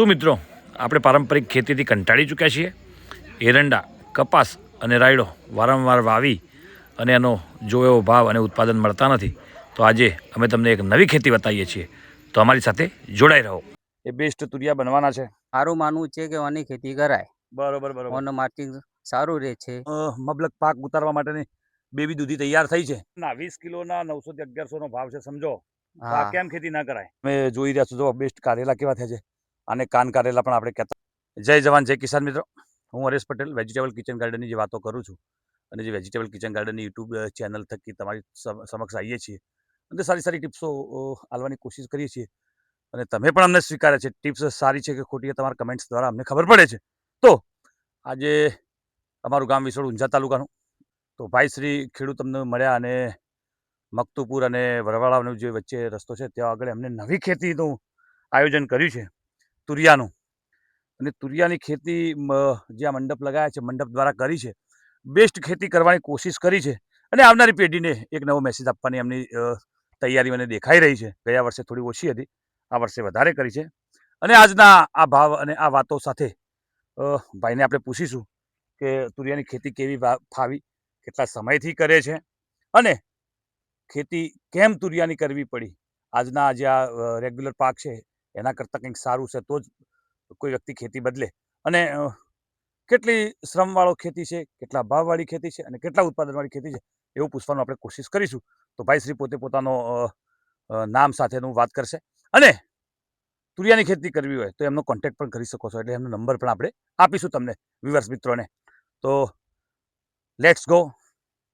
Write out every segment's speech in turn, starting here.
શું મિત્રો આપણે પારંપરિક ખેતીથી કંટાળી ચૂક્યા છીએ? એરંડા, કપાસ અને રાયડો વારંવાર વાવી અને એનો જો એવો ભાવ અને ઉત્પાદન મળતા નથી. તો આજે અમે તમને એક નવી ખેતી બતાવીએ છીએ, તો અમારી સાથે જોડાઈ રહો. એ બેસ્ટ તુરિયા બનવાના છે. મારું માનવું છે કે આની ખેતી કરાય. બરોબર બરોબર. ઓનું માર્કેટિંગ સારું રહે છે. મબલક પાક ઉતારવા માટેની બેબી દૂધી તૈયાર થઈ છે. 20 કિલોના 900 થી 1100 નો ભાવ છે, સમજો. તો આ કેમ ખેતી ના કરાય? તમે જોઈ રહ્યા છો, જો બેસ્ટ કારેલા કેવા થયા છે. અને કાન કારેલા પણ આપણે કહેતા. જય જવાન જય કિસાન મિત્રો, હું હરેશ પટેલ વેજીટેબલ કિચન ગાર્ડનની જે વાતો કરું છું અને જે વેજીટેબલ કિચન ગાર્ડનની યુટ્યુબ ચેનલ થકી તમારી સમક્ષ આવીએ છીએ અને સારી સારી ટિપ્સો આલવાની કોશિશ કરીએ છીએ. અને તમે પણ અમને સ્વીકારે છે. ટિપ્સ સારી છે કે ખોટી, તમારા કમેન્ટ્સ દ્વારા અમને ખબર પડે છે. તો આજે અમારું ગામ વિસોડ ઊંઝા તાલુકાનું, તો ભાઈ શ્રી ખેડૂત અમને મળ્યા અને મકતુપુર અને વરવાળાનો જે વચ્ચે રસ્તો છે ત્યાં આગળ એમને નવી ખેતીનું આયોજન કર્યું છે, તુરિયાનું. અને તુરિયાની ખેતી જે આ મંડપ લગાવ્યા છે, મંડપ દ્વારા કરી છે. બેસ્ટ ખેતી કરવાની કોશિશ કરી છે અને આવનારી પેઢીને એક નવો મેસેજ આપવાની એમની તૈયારી મને દેખાઈ રહી છે. ગયા વર્ષે થોડી ઓછી હતી, આ વર્ષે વધારે કરી છે. અને આજના આ ભાવ અને આ વાતો સાથે ભાઈને આપણે પૂછીશું કે તુરિયાની ખેતી કેવી ફાવી, કેટલા સમયથી કરે છે અને ખેતી કેમ તુરિયાની કરવી પડી. આજના જે આ રેગ્યુલર પાક છે એના કરતાં કંઈક સારું છે તો જ કોઈ વ્યક્તિ ખેતી બદલે. અને કેટલી શ્રમવાળો ખેતી છે, કેટલા ભાવવાળી ખેતી છે અને કેટલા ઉત્પાદનવાળી ખેતી છે, એવું પૂછવાનું આપણે કોશિશ કરીશું. તો ભાઈ શ્રી પોતે પોતાનો નામ સાથેનું વાત કરશે. અને તુરિયાની ખેતી કરવી હોય તો એમનો કોન્ટેક્ટ પણ કરી શકો છો, એટલે એમનો નંબર પણ આપણે આપીશું તમને વ્યુઅર્સ મિત્રોને. તો લેટ્સ ગો.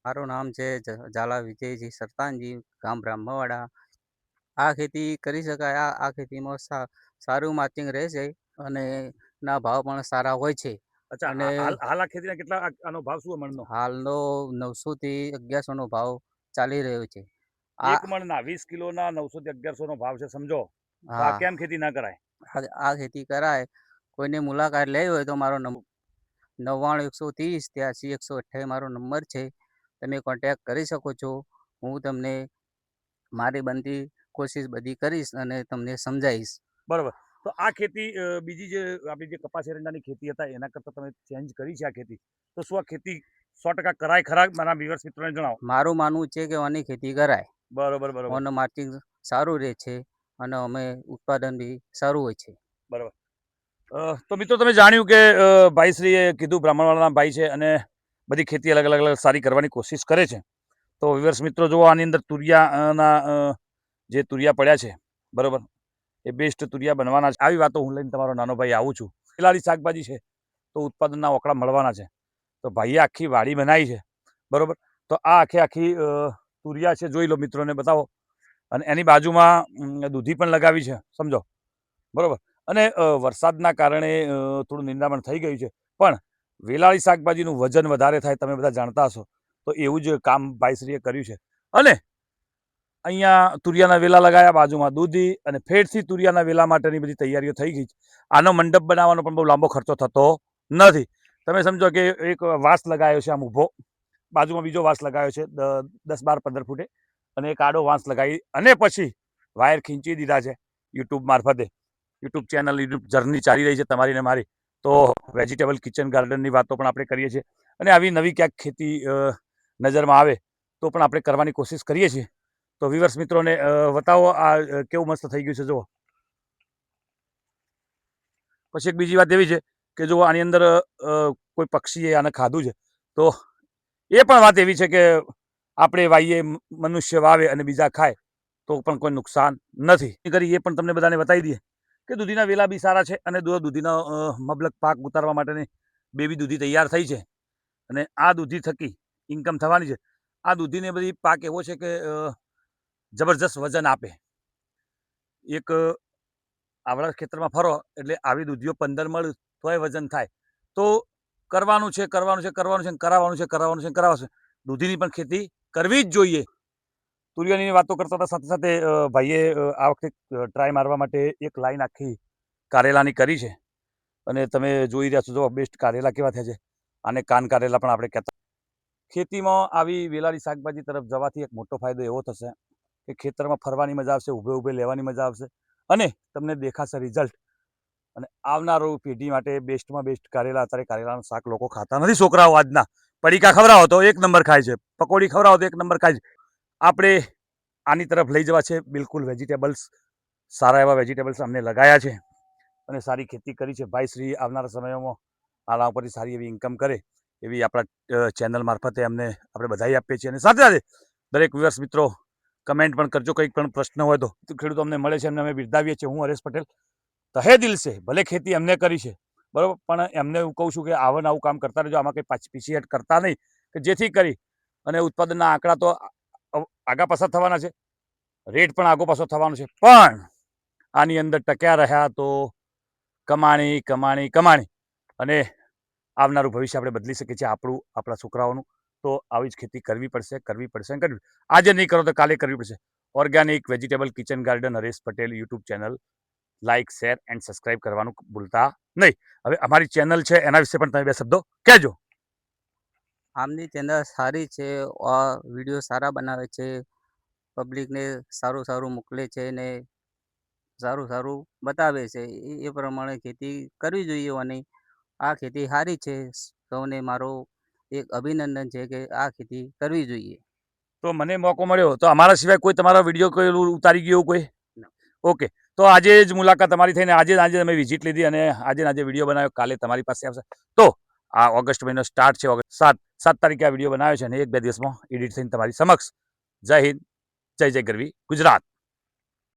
મારું નામ છે ઝાલા વિજયજી સરતાનજી, ગામ બ્રાહ્મણવાડા. આ ખેતી કરી શકાય. આ ખેતીમાં સારું માર્કેટિંગ રહે છે અને ના ભાવ પણ સારા હોય છે. અચ્છા, અને હાલ આ ખેતીના કેટલા આનો ભાવ શું મણનો? હાલનો 900 થી 1100 નો ભાવ ચાલી રહ્યો છે. એક મણના 20 કિલોના 900 થી 1100 નો ભાવ છે, સમજો. તો આ કેમ ખેતી ના કરાય? આ ખેતી કરાય. કોઈને મુલાકાત લેવી હોય તો મારો નંબર 99 130 83 128 મારો નંબર છે. તમે કોન્ટેક્ટ કરી શકો છો. હું તમને મારી બનતી કોશિશ બધી કરીશ અને તમને સમજાવીશ. બરોબર. તો આ ખેતી બીજી જે આપણી જે કપાસ એરંડાની ખેતી હતા એના કરતાં તમે ચેન્જ કરી છે આ ખેતી, તો શું આ ખેતી 100% કરાય ખરા? મારા વ્યુઅર્સ મિત્રોને જણાવો. મારું માનવું છે કે આની ખેતી કરાય. બરોબર બરોબર. ઓનું માર્કેટિંગ સારું રહે છે અને અમે ઉત્પાદન બી સારું હોય છે. બરાબર. તો મિત્રો તમે જાણ્યું કે ભાઈશ્રીએ કીધું બ્રાહ્મણવાળાના ભાઈ છે અને બધી ખેતી અલગ અલગ સારી કરવાની કોશિશ કરે છે. તો વ્યુઅર્સ મિત્રો જુઓ, આની અંદર તુરિયાના જે તુરિયા પડ્યા છે, બરોબર, એ બેસ્ટ તુરિયા બનવાના છે. આવી વાતો હું લઈને તમારો નાનો ભાઈ આવું છું. પેલાની શાકભાજી છે તો ઉત્પાદનના ઓકળા મળવાના છે. તો ભાઈએ આખી વાડી બનાવી છે, બરોબર. તો આ આખી તુરિયા છે, જોઈ લો, મિત્રોને બતાવો. અને એની બાજુમાં દૂધી પણ લગાવી છે, સમજો, બરોબર. અને વરસાદના કારણે થોડું નિંદામણ થઈ ગયું છે, પણ વેલાળી શાકભાજીનું વજન વધારે થાય, તમે બધા જાણતા હશો. તો એવું જ કામ ભાઈશ્રીએ કર્યું છે. અને અહીંયા તુરિયાના વેલા લગાવ્યા, બાજુમાં દૂધી, અને ફેરથી તુરિયાના વેલા માટેની બધી તૈયારીઓ થઈ ગઈ છે. આનો મંડપ બનાવવાનો પણ બહુ લાંબો ખર્ચો થતો નથી. તમે સમજો કે એક વાંસ લગાવ્યો છે આમ ઊભો, બાજુમાં બીજો વાંસ લગાવ્યો છે 10 12 15 ફૂટે, અને એક આડો વાંસ લગાવી અને પછી વાયર ખીંચી દીધા છે યુટ્યુબ મારફતે. યુટ્યુબ ચેનલ, યુટ્યુબ જર્ની ચાલી રહી છે તમારી ને મારી. તો વેજીટેબલ કિચન ગાર્ડનની વાતો પણ આપણે કરીએ છીએ અને આવી નવી ક્યાંક ખેતી નજરમાં આવે તો પણ આપણે કરવાની કોશિશ કરીએ છીએ. તો વ્યુઅર્સ મિત્રોને બતાવો આ કેવું મસ્ત થઈ ગયું છે, જુઓ. પછી એક બીજી વાત એવી છે કે જો આની અંદર કોઈ પક્ષીએ આને ખાધું છે તો એ પણ વાત એવી છે કે આપણે વાઈએ, મનુષ્ય વાવે અને બીજા ખાય તો પણ કોઈ નુકસાન નથી. કરી એ પણ તમને બધાને બતાવી દઈએ કે દૂધીના વેલા બી સારા છે અને દૂધીનો મબલક પાક ઉતારવા માટેની બેબી દૂધી તૈયાર થઈ છે. અને આ દૂધી થકી ઇન્કમ થવાની છે. આ દૂધીને બધી પાક એવો છે કે જબરજસ્ત વજન આપે. એક આવડા ખેતરમાં ફરો એટલે આવી દૂધીઓ 15 મણ તોય વજન થાય. તો કરવાનું છે, કરવાનું છે, કરવાનું છે, કરાવવાનું છે, કરાવવાનું છે, કરાવવાનું છે. દૂધીની પણ ખેતી કરવી જ જોઈએ. તુરિયાની વાતો કરતા હતા, સાથે સાથે ભાઈએ આ વખતે ટ્રાય મારવા માટે એક લાઈન આખી કારેલાની કરી છે. અને તમે જોઈ રહ્યા છો, જો બેસ્ટ કારેલા કેવા થયા છે. આને કાન કારેલા પણ આપણે કહેતા. ખેતીમાં આવી વેલાળી શાકભાજી તરફ જવાથી એક મોટો ફાયદો એવો થશે કે ખેતરમાં ફરવાની મજા આવશે, ઊભે ઊભે લેવાની મજા આવશે અને તમને દેખાશે રિઝલ્ટ. અને આવનારો પેઢી માટે બેસ્ટમાં બેસ્ટ કારેલા. અત્યારે કારેલાનું શાક લોકો ખાતા નથી છોકરાઓ આજના. પડીકા ખવડાવો તો 1 નંબર ખાય છે, પકોડી ખવડાવો તો 1 નંબર ખાય છે. આપણે આની તરફ લઈ જવા છે. બિલકુલ વેજીટેબલ્સ, સારા એવા વેજીટેબલ્સ અમને લગાયા છે અને સારી ખેતી કરી છે. ભાઈશ્રી આવનારા સમયોમાં આના ઉપરથી સારી એવી ઇન્કમ કરે એવી આપણા ચેનલ મારફતે અમને આપણે બધાઈ આપીએ છીએ. અને સાથે સાથે દરેક વ્યુઅર્સ મિત્રો કમેન્ટ પણ કરજો, કંઈક પણ પ્રશ્ન હોય તો. ખેડૂતો અમને મળે છે, એમને અમે બિરદાવીએ છીએ. હું હરેશ પટેલ તહે દિલ છે, ભલે ખેતી એમને કરી છે બરાબર, પણ એમને હું કહું છું કે આવું આવું કામ કરતા રહેજો. આમાં કંઈ પીછીહટ કરતા નહીં, કે જેથી કરી અને ઉત્પાદનના આંકડા તો આગા પાછા થવાના છે, રેટ પણ આગો પાછો થવાનો છે, પણ આની અંદર ટક્યા રહ્યા તો કમાણી કમાણી કમાણી અને આવનારું ભવિષ્ય આપણે બદલી શકીએ છીએ, આપણું, આપણા છોકરાઓનું. તો આવી જ ખેતી કરવી પડશે, કરવી પડશે, કરવી. આજે નહીં કરો તો કાલે કરવી પડશે. Organic vegetable kitchen garden Haresh Patel YouTube channel like, share and subscribe કરવાનું ભૂલતા નહીં. હવે અમારી ચેનલ છે એના વિશે પણ તમે 2 શબ્દો કહેજો. આમની ચેનલ સારી છે, વિડીયો સારા બનાવે છે, પબ્લિકને સારું સારું મોકલે છે ને સારું સારું બતાવે છે. એ પ્રમાણે ખેતી કરવી જોઈએ અને આ ખેતી સારી છે. સૌને મારો એક અભિનંદન છે કે આ ખેતી કરવી જોઈએ. તો મને મોકો મળ્યો તો અમારા સિવાય કોઈ તમારો વિડીયો કોઈ ઉતારી ગયો કોઈ? ઓકે, તો આજે જ મુલાકાત તમારી થઈને આજે અમે વિઝિટ લીધી અને આજે વિડીયો બનાવ્યો. કાલે તમારી પાસે આવશે. તો આ ઓગસ્ટ મહિનો સ્ટાર્ટ છે, ઓગસ્ટ 7 તારીખે આ વિડીયો બનાવ્યો છે અને 1-2 દિવસમાં એડિટ થઈને તમારી સમક્ષ. જય હિન્દ, જય ગરવી ગુજરાત.